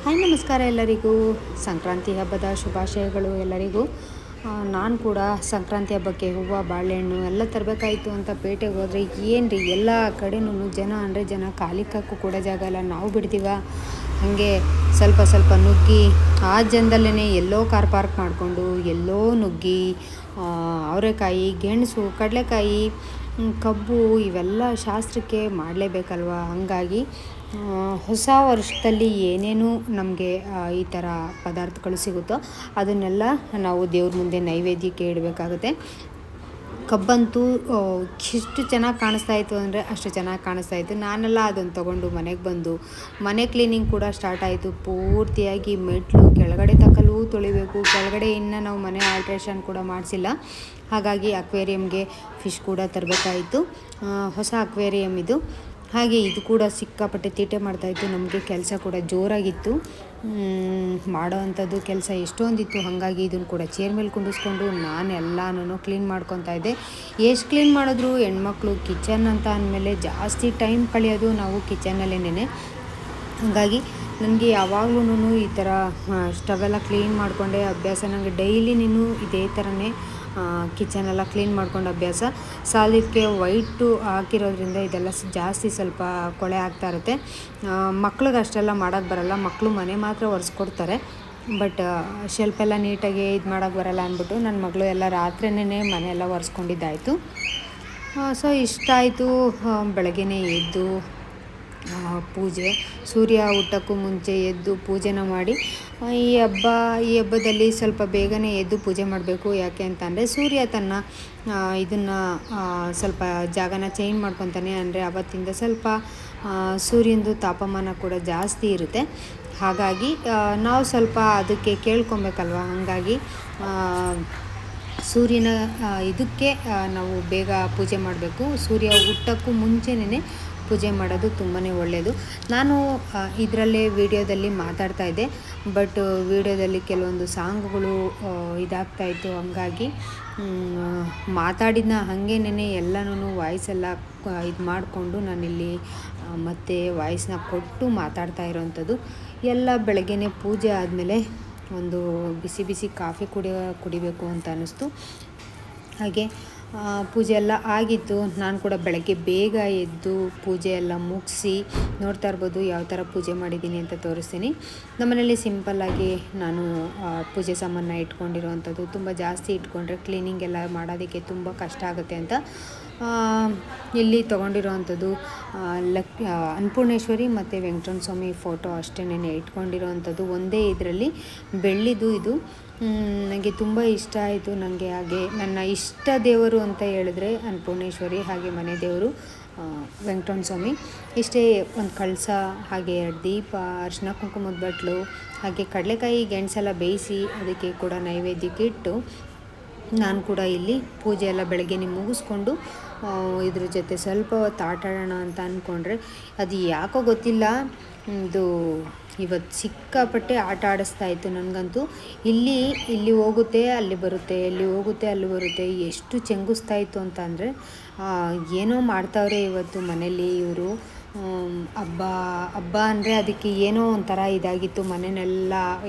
Hi ನಮಸ್ಕಾರ ಎಲ್ಲರಿಗೂ. ಸಂಕ್ರಾಂತಿ ಹಬ್ಬದ ಶುಭಾಶಯಗಳು ಎಲ್ಲರಿಗೂ. ನಾನು ಕೂಡ ಸಂಕ್ರಾಂತಿ ಹಬ್ಬಕ್ಕೆ ಹೂವು ಬಾಳೆಹಣ್ಣು ಎಲ್ಲ ತರಬೇಕಾಯಿತು ಅಂತ ಪೇಟೆಗೆ ಹೋದರೆ ಏನು ರೀ ಎಲ್ಲ ಕಡೆನೂ ಜನ ಅಂದರೆ ಜನ, ಕಾಲಿಕ್ಕೂ ಕೂಡ ಜಾಗ ಇಲ್ಲ. ನಾವು ಬಿಡ್ತೀವ ಹಾಗೆ ಸ್ವಲ್ಪ ಸ್ವಲ್ಪ ನುಗ್ಗಿ ಆ ಜನದಲ್ಲೇ ಎಲ್ಲೋ ಕಾರ್ ಪಾರ್ಕ್ ಮಾಡಿಕೊಂಡು ಎಲ್ಲೋ ನುಗ್ಗಿ ಅವರೆಕಾಯಿ, ಗೆಣಸು, ಕಡಲೆಕಾಯಿ, ಕಬ್ಬು ಇವೆಲ್ಲ ಶಾಸ್ತ್ರಕ್ಕೆ ಮಾಡಲೇಬೇಕಲ್ವ. ಹಾಗಾಗಿ ಹೊಸ ವರ್ಷದಲ್ಲಿ ಏನೇನು ನಮಗೆ ಈ ಥರ ಪದಾರ್ಥಗಳು ಸಿಗುತ್ತೋ ಅದನ್ನೆಲ್ಲ ನಾವು ದೇವ್ರ ಮುಂದೆ ನೈವೇದ್ಯಕ್ಕೆ ಇಡಬೇಕಾಗುತ್ತೆ. ಕಬ್ಬಂತೂ ಎಷ್ಟು ಚೆನ್ನಾಗಿ ಕಾಣಿಸ್ತಾಯಿತ್ತು ಅಂದರೆ ಅಷ್ಟು ಚೆನ್ನಾಗಿ ಕಾಣಿಸ್ತಾಯಿತ್ತು. ನಾನೆಲ್ಲ ಅದನ್ನು ತೊಗೊಂಡು ಮನೆಗೆ ಬಂದು ಮನೆ ಕ್ಲೀನಿಂಗ್ ಕೂಡ ಸ್ಟಾರ್ಟ್ ಆಯಿತು. ಪೂರ್ತಿಯಾಗಿ ಮೆಟ್ಲು ಕೆಳಗಡೆ ತಕ್ಕಲೂ ತೊಳಿಬೇಕು. ಕೆಳಗಡೆ ಇನ್ನು ನಾವು ಮನೆ ಆಲ್ಟ್ರೇಷನ್ ಕೂಡ ಮಾಡಿಸಿಲ್ಲ. ಹಾಗಾಗಿ ಅಕ್ವೇರಿಯಮ್ಗೆ ಫಿಶ್ ಕೂಡ ತರಬೇಕಾಯಿತು. ಹೊಸ ಅಕ್ವೇರಿಯಮ್ ಇದು. ಹಾಗೆ ಇದು ಕೂಡ ಸಿಕ್ಕಾಪಟ್ಟೆ ತೀಟೆ ಮಾಡ್ತಾಯಿತ್ತು. ನಮಗೆ ಕೆಲಸ ಕೂಡ ಜೋರಾಗಿತ್ತು, ಮಾಡೋ ಅಂಥದ್ದು ಕೆಲಸ ಎಷ್ಟೊಂದಿತ್ತು. ಹಾಗಾಗಿ ಇದನ್ನು ಕೂಡ ಚೇರ್ ಮೇಲೆ ಕುಂಡಿಸ್ಕೊಂಡು ನಾನು ಎಲ್ಲನೂ ಕ್ಲೀನ್ ಮಾಡ್ಕೊತಾ ಇದ್ದೆ. ಎಷ್ಟು ಕ್ಲೀನ್ ಮಾಡಿದ್ರು ಹೆಣ್ಮಕ್ಳು ಕಿಚನ್ ಅಂತ ಅಂದಮೇಲೆ ಜಾಸ್ತಿ ಟೈಮ್ ಕಳೆಯೋದು ನಾವು ಕಿಚನ್ನಲ್ಲೇ. ಹಾಗಾಗಿ ನನಗೆ ಯಾವಾಗ್ಲೂ ಈ ಥರ ಸ್ಟವೆಲ್ಲ ಕ್ಲೀನ್ ಮಾಡಿಕೊಂಡೆ ಅಭ್ಯಾಸ. ನನಗೆ ಡೈಲಿ ಇದೇ ಥರನೇ ಕಿಚನೆಲ್ಲ ಕ್ಲೀನ್ ಮಾಡ್ಕೊಂಡು ಅಭ್ಯಾಸ. ಸಾಲಿದಕ್ಕೆ ವೈಟು ಹಾಕಿರೋದ್ರಿಂದ ಇದೆಲ್ಲ ಜಾಸ್ತಿ ಸ್ವಲ್ಪ ಕೊಳೆ ಆಗ್ತಾ ಇರುತ್ತೆ. ಮಕ್ಳಿಗೆ ಅಷ್ಟೆಲ್ಲ ಮಾಡೋಕ್ಕೆ ಬರಲ್ಲ. ಮಕ್ಕಳು ಮನೆ ಮಾತ್ರ ಒರೆಸ್ಕೊಡ್ತಾರೆ, ಬಟ್ ಶೆಲ್ಫೆಲ್ಲ ನೀಟಾಗಿ ಇದು ಮಾಡೋಕ್ಕೆ ಬರಲ್ಲ ಅಂದ್ಬಿಟ್ಟು ನನ್ನ ಮಗಳು ಎಲ್ಲ ರಾತ್ರಿನೇ ಮನೆಯೆಲ್ಲ ಒರೆಸ್ಕೊಂಡಿದ್ದಾಯಿತು. ಸೊ ಇಷ್ಟ ಆಯಿತು. ಬೆಳಗ್ಗೆನೇ ಎದ್ದು ಪೂಜೆ, ಸೂರ್ಯ ಹುಟ್ಟೋಕ್ಕೂ ಮುಂಚೆ ಎದ್ದು ಪೂಜೆನ ಮಾಡಿ, ಈ ಹಬ್ಬದಲ್ಲಿ ಸ್ವಲ್ಪ ಬೇಗನೆ ಎದ್ದು ಪೂಜೆ ಮಾಡಬೇಕು. ಯಾಕೆ ಅಂತಂದರೆ ಸೂರ್ಯ ತನ್ನ ಇದನ್ನು ಸ್ವಲ್ಪ ಜಾಗನ ಚೇಂಜ್ ಮಾಡ್ಕೊತಾನೆ. ಅಂದರೆ ಅವತ್ತಿಂದ ಸ್ವಲ್ಪ ಸೂರ್ಯನದು ತಾಪಮಾನ ಕೂಡ ಜಾಸ್ತಿ ಇರುತ್ತೆ. ಹಾಗಾಗಿ ನಾವು ಸ್ವಲ್ಪ ಅದಕ್ಕೆ ಕೇಳ್ಕೊಬೇಕಲ್ವ. ಹಾಗಾಗಿ ಸೂರ್ಯನ ಇದಕ್ಕೆ ನಾವು ಬೇಗ ಪೂಜೆ ಮಾಡಬೇಕು. ಸೂರ್ಯ ಹುಟ್ಟೋಕ್ಕೂ ಮುಂಚೆನೇ ಪೂಜೆ ಮಾಡೋದು ತುಂಬಾ ಒಳ್ಳೆಯದು. ನಾನು ಇದರಲ್ಲೇ ವಿಡಿಯೋದಲ್ಲಿ ಮಾತಾಡ್ತಾಯಿದ್ದೆ, ಬಟ್ ವಿಡಿಯೋದಲ್ಲಿ ಕೆಲವೊಂದು ಸಾಂಗ್ಗಳು ಇದಾಗ್ತಾಯಿತ್ತು. ಹಂಗಾಗಿ ಮಾತಾಡಿದ ಹಾಗೇನೆ ಎಲ್ಲನೂ ವಾಯ್ಸೆಲ್ಲ ಇದು ಮಾಡಿಕೊಂಡು ನಾನಿಲ್ಲಿ ಮತ್ತೆ ವಾಯ್ಸನ್ನ ಕೊಟ್ಟು ಮಾತಾಡ್ತಾ ಇರೋವಂಥದ್ದು. ಎಲ್ಲ ಬೆಳಗ್ಗೆನೇ ಪೂಜೆ ಆದಮೇಲೆ ಒಂದು ಬಿಸಿ ಬಿಸಿ ಕಾಫಿ ಕುಡಿಬೇಕು ಅಂತ ಅನ್ನಿಸ್ತು. ಹಾಗೆ ಪೂಜೆ ಎಲ್ಲ ಆಗಿತ್ತು. ನಾನು ಕೂಡ ಬೆಳಗ್ಗೆ ಬೇಗ ಎದ್ದು ಪೂಜೆ ಎಲ್ಲ ಮುಗಿಸಿ, ನೋಡ್ತಾ ಇರ್ಬೋದು ಯಾವ ಥರ ಪೂಜೆ ಮಾಡಿದ್ದೀನಿ ಅಂತ ತೋರಿಸ್ತೀನಿ. ನಮ್ಮನೇಲಿ ಸಿಂಪಲ್ಲಾಗಿ ನಾನು ಪೂಜೆ ಸಾಮಾನ ಇಟ್ಕೊಂಡಿರೋವಂಥದ್ದು. ತುಂಬ ಜಾಸ್ತಿ ಇಟ್ಕೊಂಡ್ರೆ ಕ್ಲೀನಿಂಗ್ ಎಲ್ಲ ಮಾಡೋದಕ್ಕೆ ತುಂಬ ಕಷ್ಟ ಆಗುತ್ತೆ ಅಂತ ಇಲ್ಲಿ ತೊಗೊಂಡಿರೋವಂಥದ್ದು ಅನ್ನಪೂರ್ಣೇಶ್ವರಿ ಮತ್ತು ವೆಂಕಟರಮಣ ಸ್ವಾಮಿ ಫೋಟೋ ಅಷ್ಟೇನೆ ಇಟ್ಕೊಂಡಿರೋವಂಥದ್ದು. ಒಂದೇ ಇದರಲ್ಲಿ ಬೆಳ್ಳಿದು ಇದು ನನಗೆ ತುಂಬ ಇಷ್ಟ ಆಯಿತು. ನನಗೆ ಹಾಗೆ ನನ್ನ ಇಷ್ಟ ದೇವರು ಅಂತ ಹೇಳಿದ್ರೆ ಅನ್ನಪೂರ್ಣೇಶ್ವರಿ, ಹಾಗೆ ಮನೆ ದೇವರು ವೆಂಕಟರಮಣ ಸ್ವಾಮಿ. ಇಷ್ಟೇ ಒಂದು ಕಳಸ, ಹಾಗೆ 2 ದೀಪ, ಅರಿಶಿನ ಕುಂಕುಮದ ಬಟ್ಲು, ಹಾಗೆ ಕಡಲೆಕಾಯಿ ಗೆಣಸೆಲ್ಲ ಬೇಯಿಸಿ ಅದಕ್ಕೆ ಕೂಡ ನೈವೇದ್ಯಕ್ಕೆ ಇಟ್ಟು ನಾನು ಕೂಡ ಇಲ್ಲಿ ಪೂಜೆ ಎಲ್ಲ ಬೆಳಗ್ಗೆ ಮುಗಿಸ್ಕೊಂಡು ಇದ್ರ ಜೊತೆ ಸ್ವಲ್ಪ ಹೊತ್ತು ಆಟ ಆಡೋಣ ಅಂತ ಅಂದ್ಕೊಂಡ್ರೆ ಅದು ಯಾಕೋ ಗೊತ್ತಿಲ್ಲ, ಇದು ಇವತ್ತು ಸಿಕ್ಕಾಪಟ್ಟೆ ಆಟ ಆಡಿಸ್ತಾಯಿತ್ತು ನನಗಂತೂ. ಇಲ್ಲಿ ಹೋಗುತ್ತೆ ಅಲ್ಲಿ ಬರುತ್ತೆ, ಇಲ್ಲಿ ಹೋಗುತ್ತೆ ಅಲ್ಲಿ ಬರುತ್ತೆ. ಎಷ್ಟು ಚೆಂಗಿಸ್ತಾಯಿತ್ತು ಅಂತ ಅಂದರೆ ಏನೋ ಮಾಡ್ತಾವ್ರೆ ಇವತ್ತು ಮನೇಲಿ ಇವರು. ಹಬ್ಬ ಅಂದರೆ ಅದಕ್ಕೆ ಏನೋ ಒಂಥರ ಇದಾಗಿತ್ತು.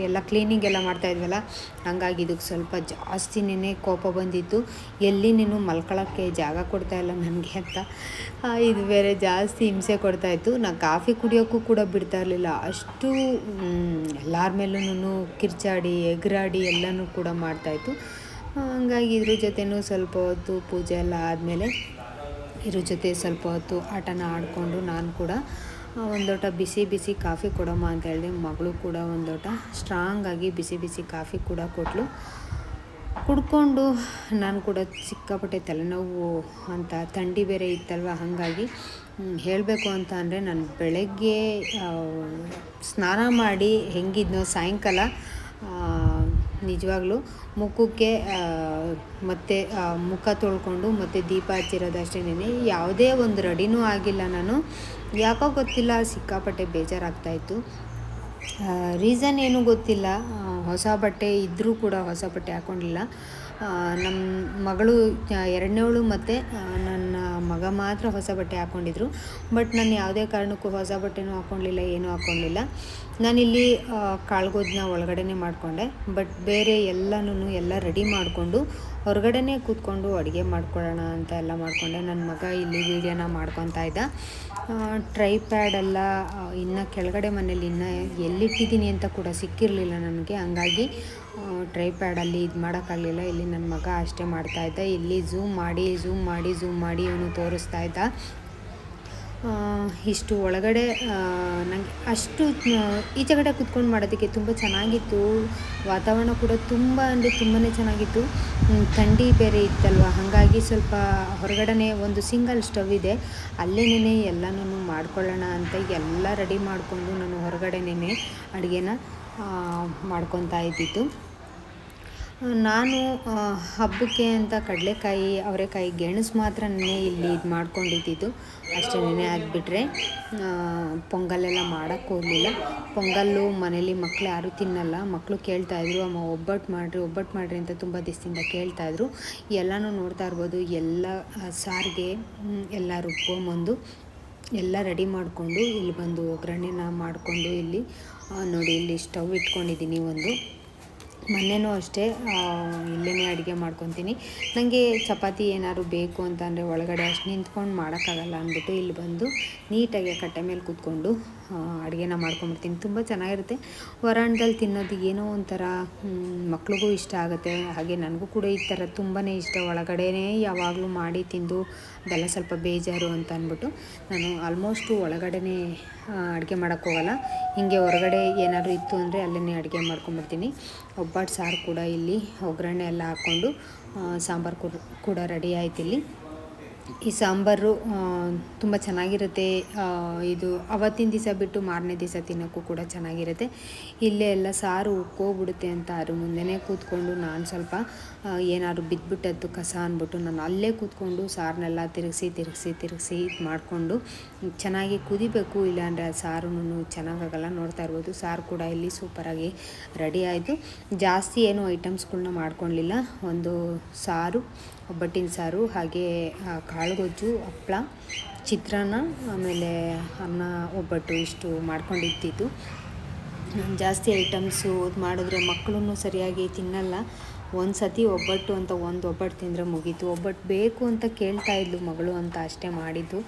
ಎಲ್ಲ ಕ್ಲೀನಿಂಗ್ ಎಲ್ಲ ಮಾಡ್ತಾಯಿದ್ವಲ್ಲ, ಹಂಗಾಗಿ ಇದಕ್ಕೆ ಸ್ವಲ್ಪ ಜಾಸ್ತಿನೇ ಕೋಪ ಬಂದಿತ್ತು. ಎಲ್ಲಿ ನೀನು ಮಲ್ಕೊಳ್ಳೋಕ್ಕೆ ಜಾಗ ಕೊಡ್ತಾಯಿಲ್ಲ ನನಗೆ ಅಂತ ಇದು ಬೇರೆ ಜಾಸ್ತಿ ಹಿಂಸೆ ಕೊಡ್ತಾಯಿತ್ತು. ನಾನು ಕಾಫಿ ಕುಡಿಯೋಕ್ಕೂ ಕೂಡ ಬಿಡ್ತಾ ಇರಲಿಲ್ಲ. ಅಷ್ಟು ಎಲ್ಲರ ಮೇಲೂ ಕಿರ್ಚಾಡಿ ಎಗರಾಡಿ ಎಲ್ಲನೂ ಕೂಡ ಮಾಡ್ತಾಯಿತ್ತು. ಹಂಗಾಗಿ ಇದ್ರ ಜೊತೆನೂ ಸ್ವಲ್ಪ ಹೊತ್ತು ಪೂಜೆ ಎಲ್ಲ ಆದಮೇಲೆ ಇದ್ರ ಜೊತೆ ಸ್ವಲ್ಪ ಹೊತ್ತು ಆಟನ ಆಡಿಕೊಂಡು ನಾನು ಕೂಡ ಒಂದೋಟ ಬಿಸಿ ಬಿಸಿ ಕಾಫಿ ಕೊಡಮ್ಮ ಅಂತ ಹೇಳಿದೆ. ಮಗಳು ಕೂಡ ಒಂದೋಟ ಸ್ಟ್ರಾಂಗಾಗಿ ಬಿಸಿ ಬಿಸಿ ಕಾಫಿ ಕೂಡ ಕೊಟ್ಟಳು. ಕುಡ್ಕೊಂಡು ನಾನು ಕೂಡ ಸಿಕ್ಕಾಪಟ್ಟೆ ತಲೆನೋವು ಅಂತ, ಥಂಡಿ ಬೇರೆ ಇತ್ತಲ್ವ. ಹಾಗಾಗಿ ಹೇಳಬೇಕು ಅಂತ ಅಂದರೆ ನಾನು ಬೆಳಗ್ಗೆ ಸ್ನಾನ ಮಾಡಿ ಹೆಂಗಿದ್ನೋ ಸಾಯಂಕಾಲ ನಿಜವಾಗ್ಲೂ ಮುಖಕ್ಕೆ ಮತ್ತು ಮುಖ ತೊಳ್ಕೊಂಡು ಮತ್ತು ದೀಪ ಹಚ್ಚಿರೋದಷ್ಟೇನೆ. ಯಾವುದೇ ಒಂದು ರೆಡಿನೂ ಆಗಿಲ್ಲ ನಾನು. ಯಾಕೋ ಗೊತ್ತಿಲ್ಲ ಸಿಕ್ಕಾಪಟ್ಟೆ ಬೇಜಾರಾಗ್ತಾಯಿತ್ತು. ರೀಸನ್ ಏನೂ ಗೊತ್ತಿಲ್ಲ. ಹೊಸ ಬಟ್ಟೆ ಇದ್ದರೂ ಕೂಡ ಹೊಸ ಬಟ್ಟೆ ಹಾಕ್ಕೊಂಡಿಲ್ಲ. ನಮ್ಮ ಮಗಳು ಎರಡನೇವಳು ಮತ್ತು ನನ್ನ ಮಗ ಮಾತ್ರ ಹೊಸ ಬಟ್ಟೆ ಹಾಕ್ಕೊಂಡಿದ್ರು. ಬಟ್ ನಾನು ಯಾವುದೇ ಕಾರಣಕ್ಕೂ ಹೊಸ ಬಟ್ಟೆನೂ ಹಾಕ್ಕೊಳ್ಳಿಲ್ಲ, ಏನೂ ಹಾಕ್ಕೊಳ್ಳಿಲ್ಲ. ನಾನಿಲ್ಲಿ ಕಾಳ್ಗೋದನ್ನ ಒಳಗಡೆನೇ ಮಾಡಿಕೊಂಡೆ. ಬಟ್ ಬೇರೆ ಎಲ್ಲ ರೆಡಿ ಮಾಡಿಕೊಂಡು ಹೊರಗಡೆನೇ ಕೂತ್ಕೊಂಡು ಅಡುಗೆ ಮಾಡ್ಕೊಳ್ಳೋಣ ಅಂತ ಎಲ್ಲ ಮಾಡಿಕೊಂಡೆ. ನನ್ನ ಮಗ ಇಲ್ಲಿ ವೀಡಿಯೋನ ಮಾಡ್ಕೊತಾ ಇದ್ದ. ಟ್ರೈ ಪ್ಯಾಡೆಲ್ಲ ಇನ್ನು ಕೆಳಗಡೆ ಮನೇಲಿ ಇನ್ನೂ ಎಲ್ಲಿಟ್ಟಿದ್ದೀನಿ ಅಂತ ಕೂಡ ಸಿಕ್ಕಿರಲಿಲ್ಲ ನನಗೆ. ಹಂಗಾಗಿ ಟ್ರೈ ಪ್ಯಾಡಲ್ಲಿ ಇದು ಮಾಡೋಕ್ಕಾಗಲಿಲ್ಲ. ಇಲ್ಲಿ ನನ್ನ ಮಗ ಅಷ್ಟೇ ಮಾಡ್ತಾಯಿದ್ದ. ಇಲ್ಲಿ ಝೂಮ್ ಮಾಡಿ ಇವನು ತೋರಿಸ್ತಾ ಇದ್ದ. ಇಷ್ಟು ಒಳಗಡೆ ನನಗೆ ಅಷ್ಟು ಈಚೆಗಡೆ ಕೂತ್ಕೊಂಡು ಮಾಡೋದಕ್ಕೆ ತುಂಬ ಚೆನ್ನಾಗಿತ್ತು. ವಾತಾವರಣ ಕೂಡ ತುಂಬ ಅಂದರೆ ತುಂಬಾ ಚೆನ್ನಾಗಿತ್ತು. ಥಂಡಿ ಬೇರೆ ಇತ್ತಲ್ವ, ಹಾಗಾಗಿ ಸ್ವಲ್ಪ ಹೊರಗಡೆ ಒಂದು ಸಿಂಗಲ್ ಸ್ಟವ್ ಇದೆ, ಅಲ್ಲೇನೇ ಎಲ್ಲನೂ ಮಾಡ್ಕೊಳ್ಳೋಣ ಅಂತ ಎಲ್ಲ ರೆಡಿ ಮಾಡಿಕೊಂಡು ನಾನು ಹೊರಗಡೆನೇ ಅಡುಗೆನ ಮಾಡ್ಕೊತಾ ಇದ್ದಿದ್ದು. ನಾನು ಹಬ್ಬಕ್ಕೆ ಅಂತ ಕಡಲೆಕಾಯಿ, ಅವರೆಕಾಯಿ, ಗೆಣಸು ಮಾತ್ರ ಇಲ್ಲಿ ಇದು ಮಾಡ್ಕೊಂಡಿದ್ದು ಅಷ್ಟೇ. ಅದು ಬಿಟ್ಟರೆ ಪೊಂಗಲೆಲ್ಲ ಮಾಡೋಕ್ಕೆ ಹೋಗಲಿಲ್ಲ. ಪೊಂಗಲ್ಲು ಮನೇಲಿ ಮಕ್ಕಳು ಯಾರೂ ತಿನ್ನಲ್ಲ. ಮಕ್ಕಳು ಕೇಳ್ತಾಯಿದ್ರು, ಅಮ್ಮ ಒಬ್ಬಟ್ಟು ಮಾಡಿರಿ ಅಂತ ತುಂಬ ದಿವಸದಿಂದ ಕೇಳ್ತಾಯಿದ್ರು. ಎಲ್ಲನೂ ನೋಡ್ತಾ ಇರ್ಬೋದು. ಎಲ್ಲ ಸಾರಿಗೆ ಎಲ್ಲ ರುಬ್ಕೊಂಬಂದು ಎಲ್ಲ ರೆಡಿ ಮಾಡಿಕೊಂಡು ಇಲ್ಲಿ ಬಂದು ಒಗ್ಗರಣೆನ ಮಾಡಿಕೊಂಡು ಇಲ್ಲಿ ನೋಡಿ, ಇಲ್ಲಿ ಸ್ಟವ್ ಇಟ್ಕೊಂಡಿದ್ದೀನಿ ಒಂದು. ಮೊನ್ನೆನೂ ಅಷ್ಟೇ ಇಲ್ಲೇ ಅಡುಗೆ ಮಾಡ್ಕೊತೀನಿ. ನನಗೆ ಚಪಾತಿ ಏನಾದ್ರು ಬೇಕು ಅಂತಂದರೆ ಒಳಗಡೆ ಅಷ್ಟು ನಿಂತ್ಕೊಂಡು ಮಾಡೋಕ್ಕಾಗಲ್ಲ ಅಂದ್ಬಿಟ್ಟು ಇಲ್ಲಿ ಬಂದು ನೀಟಾಗಿ ಕಟ್ಟೆ ಮೇಲೆ ಕೂತ್ಕೊಂಡು ಅಡುಗೆನ ಮಾಡ್ಕೊಂಬಿಡ್ತೀನಿ. ತುಂಬ ಚೆನ್ನಾಗಿರುತ್ತೆ. ವರಾಂಡದಲ್ಲಿ ತಿನ್ನೋದು ಏನೋ ಒಂಥರ ಮಕ್ಳಿಗೂ ಇಷ್ಟ ಆಗುತ್ತೆ. ಹಾಗೆ ನನಗೂ ಕೂಡ ಈ ಥರ ತುಂಬಾ ಇಷ್ಟ. ಒಳಗಡೆನೇ ಯಾವಾಗಲೂ ಮಾಡಿ ತಿಂದು ಅದೆಲ್ಲ ಸ್ವಲ್ಪ ಬೇಜಾರು ಅಂತ ಅಂದ್ಬಿಟ್ಟು ನಾನು ಆಲ್ಮೋಸ್ಟು ಒಳಗಡೆನೇ ಅಡುಗೆ ಮಾಡೋಕ್ಕೋಗಲ್ಲ. ಹೀಗೆ ಹೊರಗಡೆ ಏನಾದರೂ ಇತ್ತು ಅಂದರೆ ಅಲ್ಲೇ ಅಡುಗೆ ಮಾಡ್ಕೊಂಬಿಡ್ತೀನಿ. ಒಬ್ಬಟ್ಟು ಸಾರು ಕೂಡ ಇಲ್ಲಿ ಒಗ್ಗರಣೆ ಎಲ್ಲ ಹಾಕ್ಕೊಂಡು ಸಾಂಬಾರು ಕೂಡ ರೆಡಿ ಆಯ್ತು. ಇಲ್ಲಿ ಈ ಸಾಂಬಾರು ತುಂಬ ಚೆನ್ನಾಗಿರುತ್ತೆ. ಇದು ಅವತ್ತಿನ ದಿವಸ ಬಿಟ್ಟು ಮಾರನೇ ದಿವಸ ತಿನ್ನೋಕ್ಕೂ ಕೂಡ ಚೆನ್ನಾಗಿರುತ್ತೆ. ಇಲ್ಲೇ ಎಲ್ಲ ಸಾರು ಉಕ್ಕೋಗ್ಬಿಡುತ್ತೆ ಅಂತ ಅದ್ರ ಮುಂದೆನೇ ಕೂತ್ಕೊಂಡು ನಾನು ಸ್ವಲ್ಪ ಏನಾದ್ರು ಬಿದ್ದುಬಿಟ್ಟದ್ದು ಕಸ ಅಂದ್ಬಿಟ್ಟು ನಾನು ಅಲ್ಲೇ ಕೂತ್ಕೊಂಡು ಸಾರನ್ನೆಲ್ಲ ತಿರುಗಿಸಿ ಇದು ಮಾಡಿಕೊಂಡು ಚೆನ್ನಾಗಿ ಕುದಿಬೇಕು, ಇಲ್ಲಾಂದರೆ ಆ ಸಾರು ಚೆನ್ನಾಗಾಗಲ್ಲ. ನೋಡ್ತಾ ಇರ್ಬೋದು, ಸಾರು ಕೂಡ ಇಲ್ಲಿ ಸೂಪರಾಗಿ ರೆಡಿ ಆಯಿತು. ಜಾಸ್ತಿ ಏನೂ ಐಟಮ್ಸ್ಗಳನ್ನ ಮಾಡ್ಕೊಳ್ಳಿಲ್ಲ. ಒಂದು ಸಾರು, ಒಬ್ಬಟ್ಟಿನ ಸಾರು, ಹಾಗೆ ಕಾಳುಗೊಜ್ಜು, ಹಪ್ಪಳ, ಚಿತ್ರಾನ್ನ, ಆಮೇಲೆ ಅನ್ನ, ಒಬ್ಬಟ್ಟು ಇಷ್ಟು ಮಾಡ್ಕೊಂಡಿದ್ದು. ಜಾಸ್ತಿ ಐಟಮ್ಸು ಮಾಡಿದ್ರೆ ಮಕ್ಕಳೂ ಸರಿಯಾಗಿ ತಿನ್ನಲ್ಲ. ಒಂದು ಸತಿ ಒಬ್ಬಟ್ಟು ಅಂತ ಒಂದು ಒಬ್ಬಟ್ಟು ತಿಂದರೆ ಮುಗೀತು. ಒಬ್ಬಟ್ಟು ಬೇಕು ಅಂತ ಕೇಳ್ತಾ ಇದ್ಲು ಮಗಳು ಅಂತ ಅಷ್ಟೇ ಮಾಡಿದ್ದು.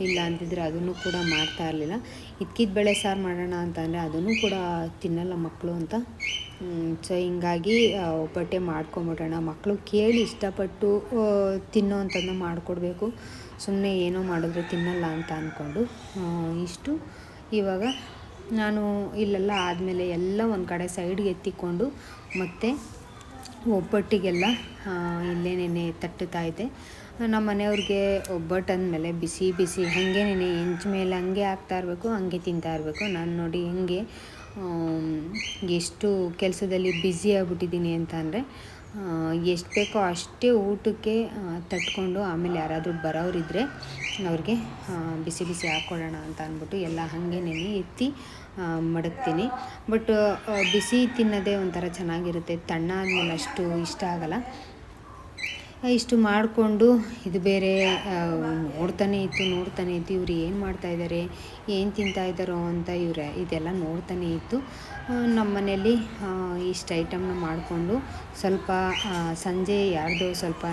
ಇಲ್ಲ ಅಂತಿದ್ರೆ ಅದನ್ನು ಕೂಡ ಮಾಡ್ತಾ ಇರಲಿಲ್ಲ. ಇದ್ಕಿದ ಬೇಳೆ ಸಾರು ಮಾಡೋಣ ಅಂತಂದರೆ ಅದನ್ನು ಕೂಡ ತಿನ್ನಲ್ಲ ಮಕ್ಕಳು ಅಂತ. ಸೊ ಹಿಂಗಾಗಿ ಒಬ್ಬಟ್ಟೆ ಮಾಡ್ಕೊಂಬಿಡೋಣ, ಮಕ್ಕಳು ಕೇಳಿ ಇಷ್ಟಪಟ್ಟು ತಿನ್ನೋ ಅಂಥದ್ದನ್ನ ಮಾಡಿಕೊಡ್ಬೇಕು. ಸುಮ್ಮನೆ ಏನೋ ಮಾಡಿದ್ರೆ ತಿನ್ನಲ್ಲ ಅಂತ ಅಂದ್ಕೊಂಡು ಇಷ್ಟು. ಇವಾಗ ನಾನು ಇಲ್ಲೆಲ್ಲ ಆದಮೇಲೆ ಎಲ್ಲ ಒಂದು ಕಡೆ ಸೈಡ್ಗೆ ಎತ್ತಿಕೊಂಡು ಮತ್ತೆ ಒಬ್ಬಟ್ಟಿಗೆಲ್ಲ ಇಲ್ಲೇನೇ ತಟ್ಟುತ್ತಾಯಿದ್ದೆ. ನಮ್ಮ ಮನೆಯವ್ರಿಗೆ ಒಬ್ಬಟ್ಟು ಅಂದಮೇಲೆ ಬಿಸಿ ಹಾಗೇನೇ ಹೆಂಚು ಮೇಲೆ ಹಂಗೆ ಹಾಕ್ತಾ ಇರಬೇಕು, ಹಂಗೆ ತಿಂತಾ ಇರಬೇಕು. ನಾನು ನೋಡಿ ಹೆಂಗೆ ಎಷ್ಟು ಕೆಲಸದಲ್ಲಿ ಬ್ಯುಸಿ ಆಗಿಬಿಟ್ಟಿದ್ದೀನಿ ಅಂತ ಅಂದರೆ ಎಷ್ಟು ಬೇಕೋ ಅಷ್ಟೇ ಊಟಕ್ಕೆ ತಟ್ಕೊಂಡು ಆಮೇಲೆ ಯಾರಾದರೂ ಬರೋರಿದ್ದರೆ ಅವ್ರಿಗೆ ಬಿಸಿ ಹಾಕ್ಕೊಳ್ಳೋಣ ಅಂತ ಅಂದ್ಬಿಟ್ಟು ಎಲ್ಲ ಹಾಗೇನೇ ಎತ್ತಿ ಮಡಗ್ತೀನಿ. ಬಟ್ ಬಿಸಿ ತಿನ್ನೋದೇ ಒಂಥರ ಚೆನ್ನಾಗಿರುತ್ತೆ. ತಣ್ಣ ಆದಮೇಲೆ ಅಷ್ಟು ಇಷ್ಟ ಆಗಲ್ಲ. ಇಷ್ಟು ಮಾಡಿಕೊಂಡು ಇದು ಬೇರೆ ನೋಡ್ತಾನೆ ಇತ್ತು ಇವ್ರು ಏನು ಮಾಡ್ತಾಯಿದ್ದಾರೆ, ಏನು ತಿಂತಾಯಿದ್ದಾರೋ ಅಂತ ಇದೆಲ್ಲ ನೋಡ್ತಾನೆ ಇತ್ತು. ನಮ್ಮ ಮನೇಲಿ ಇಷ್ಟು ಐಟಮ್ನ ಮಾಡಿಕೊಂಡು ಸ್ವಲ್ಪ ಸಂಜೆ ಯಾರ್ದೋ ಸ್ವಲ್ಪ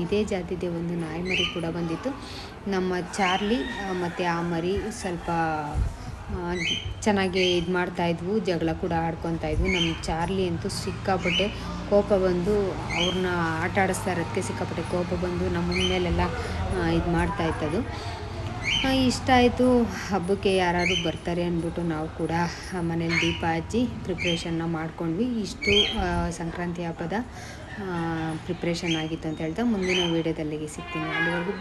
ಇದೇ ಜಾತಿದೆ ಒಂದು ನಾಯಿ ಮರಿ ಕೂಡ ಬಂದಿತ್ತು. ನಮ್ಮ ಚಾರ್ಲಿ ಮತ್ತು ಆ ಮರಿ ಸ್ವಲ್ಪ ಚೆನ್ನಾಗಿ ಇದು ಮಾಡ್ತಾಯಿದ್ವು, ಜಗಳ ಕೂಡ ಆಡ್ಕೊತಾ ಇದ್ವು. ನಮ್ಮ ಚಾರ್ಲಿ ಅಂತೂ ಸಿಕ್ಕಾಪಟ್ಟೆ ಕೋಪ ಬಂದು ಅವ್ರನ್ನ ಆಟ ಆಡಿಸ್ತಾ ಇರೋದಕ್ಕೆ ಸಿಕ್ಕಾಪಟ್ಟೆ ಕೋಪ ಬಂದು ನಮ್ಮ ಮೇಲೆಲ್ಲ ಇದು ಮಾಡ್ತಾಯಿತ್ತದು. ಇಷ್ಟ ಆಯಿತು. ಹಬ್ಬಕ್ಕೆ ಯಾರು ಬರ್ತಾರೆ ಅಂದ್ಬಿಟ್ಟು ನಾವು ಕೂಡ ಮನೇಲಿ ದೀಪ ಹಚ್ಚಿ ಪ್ರಿಪ್ರೇಷನ್ನ ಮಾಡ್ಕೊಂಡ್ವಿ. ಇಷ್ಟು ಸಂಕ್ರಾಂತಿ ಹಬ್ಬದ ಪ್ರಿಪ್ರೇಷನ್ ಆಗಿತ್ತು ಅಂತ ಹೇಳ್ತಾ ಮುಂದಿನ ವೀಡಿಯೋದಲ್ಲಿಗೆ ಸಿಗ್ತೀನಿ. ಅಲ್ಲಿವರೆಗೂ